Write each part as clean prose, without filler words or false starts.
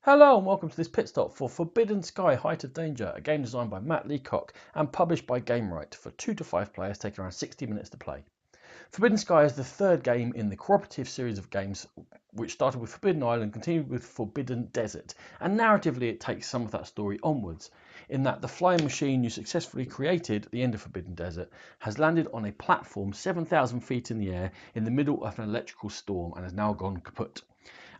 Hello and welcome to this pit stop for Forbidden Sky Height of Danger, a game designed by Matt Leacock and published by Gamewright for 2 to 5 players taking around 60 minutes to play. Forbidden Sky is the third game in the cooperative series of games which started with Forbidden Island, continued with Forbidden Desert, and narratively it takes some of that story onwards, in that the flying machine you successfully created at the end of Forbidden Desert has landed on a platform 7,000 feet in the air in the middle of an electrical storm and has now gone kaput.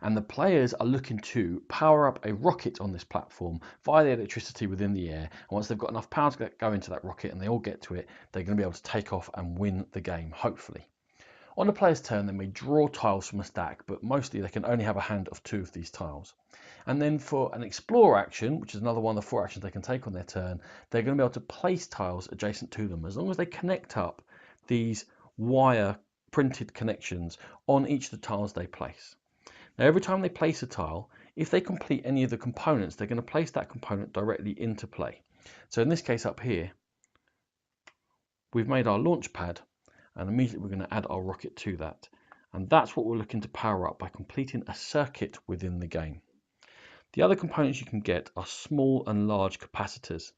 And the players are looking to power up a rocket on this platform via the electricity within the air. And once they've got enough power to go into that rocket and they all get to it, they're going to be able to take off and win the game, hopefully. On the player's turn, they may draw tiles from a stack, but mostly they can only have a hand of 2 of these tiles. And then for an explore action, which is another one of the 4 actions they can take on their turn, they're going to be able to place tiles adjacent to them as long as they connect up these wire printed connections on each of the tiles they place. Now, every time they place a tile, if they complete any of the components, they're going to place that component directly into play. So in this case up here, we've made our launch pad, and immediately we're going to add our rocket to that. And that's what we're looking to power up by completing a circuit within the game. The other components you can get are small and large capacitors.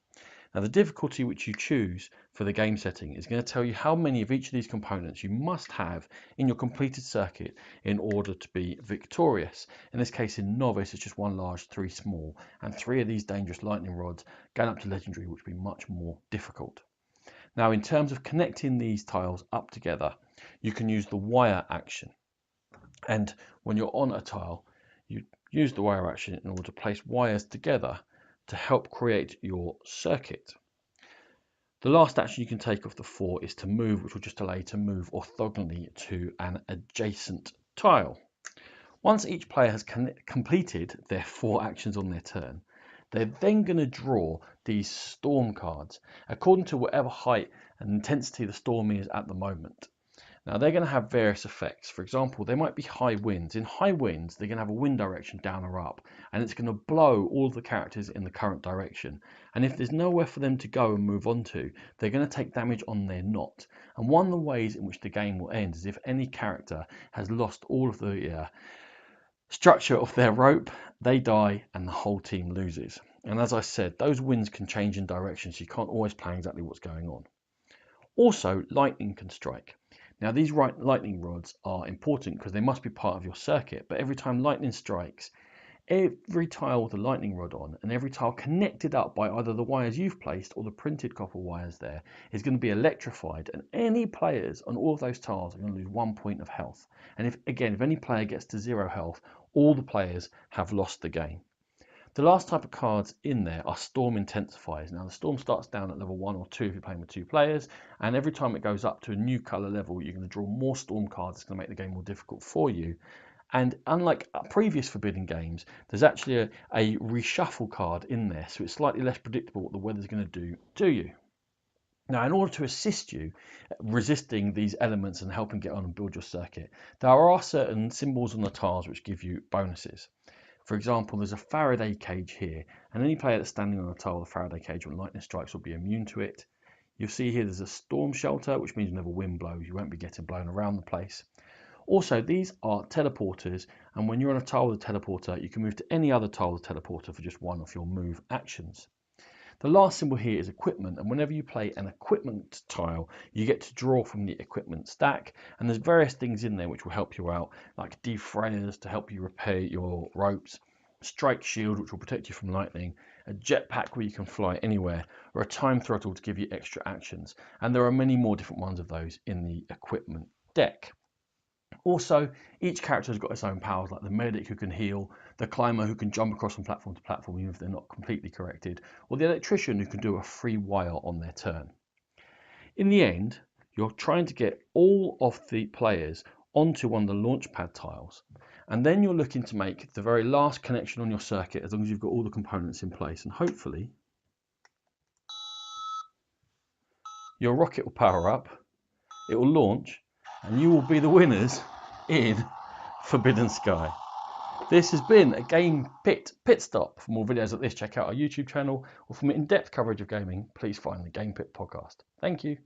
Now, the difficulty which you choose for the game setting is going to tell you how many of each of these components you must have in your completed circuit in order to be victorious. In this case, in Novice, it's just 1 large, 3 small, and 3 of these dangerous lightning rods going up to Legendary, which would be much more difficult. Now, in terms of connecting these tiles up together, you can use the wire action. And when you're on a tile, you use the wire action in order to place wires together to help create your circuit. The last action you can take of the 4 is to move, which will just allow you to move orthogonally to an adjacent tile. Once each player has completed their 4 actions on their turn, they're then going to draw these storm cards according to whatever height and intensity the storm is at the moment. Now, they're going to have various effects. For example, there might be high winds. In high winds, they're going to have a wind direction down or up, and it's going to blow all of the characters in the current direction. And if there's nowhere for them to go and move on to, they're going to take damage on their knot. And one of the ways in which the game will end is if any character has lost all of the structure of their rope, they die and the whole team loses. And as I said, those winds can change in direction, so you can't always plan exactly what's going on. Also, lightning can strike. Now, these lightning rods are important because they must be part of your circuit, but every time lightning strikes, every tile with a lightning rod on and every tile connected up by either the wires you've placed or the printed copper wires there is going to be electrified, and any players on all of those tiles are going to lose 1 point of health. And if any player gets to 0 health, all the players have lost the game. The last type of cards in there are Storm Intensifiers. Now, the Storm starts down at level 1 or 2 if you're playing with 2 players, and every time it goes up to a new colour level, you're going to draw more Storm cards. It's going to make the game more difficult for you. And unlike previous Forbidden games, there's actually a reshuffle card in there, so it's slightly less predictable what the weather's going to do to you. Now, in order to assist you resisting these elements and helping get on and build your circuit, there are certain symbols on the tiles which give you bonuses. For example, there's a Faraday cage here, and any player that's standing on a tile of the Faraday cage when lightning strikes will be immune to it. You'll see here there's a storm shelter, which means whenever wind blows, you won't be getting blown around the place. Also, these are teleporters, and when you're on a tile with a teleporter, you can move to any other tile with a teleporter for just 1 of your move actions. The last symbol here is equipment, and whenever you play an equipment tile, you get to draw from the equipment stack, and there's various things in there which will help you out, like defrayers to help you repair your ropes, strike shield which will protect you from lightning, a jetpack where you can fly anywhere, or a time throttle to give you extra actions. And there are many more different ones of those in the equipment deck. Also, each character has got its own powers, like the medic who can heal, the climber who can jump across from platform to platform even if they're not completely corrected, or the electrician who can do a free wire on their turn. In the end, you're trying to get all of the players onto one of the launchpad tiles, and then you're looking to make the very last connection on your circuit as long as you've got all the components in place, and hopefully your rocket will power up, it will launch, and you will be the winners in Forbidden Sky. This has been a Game Pit Stop. For more videos like this, check out our YouTube channel, or for more in-depth coverage of gaming, please find the Game Pit podcast. Thank you.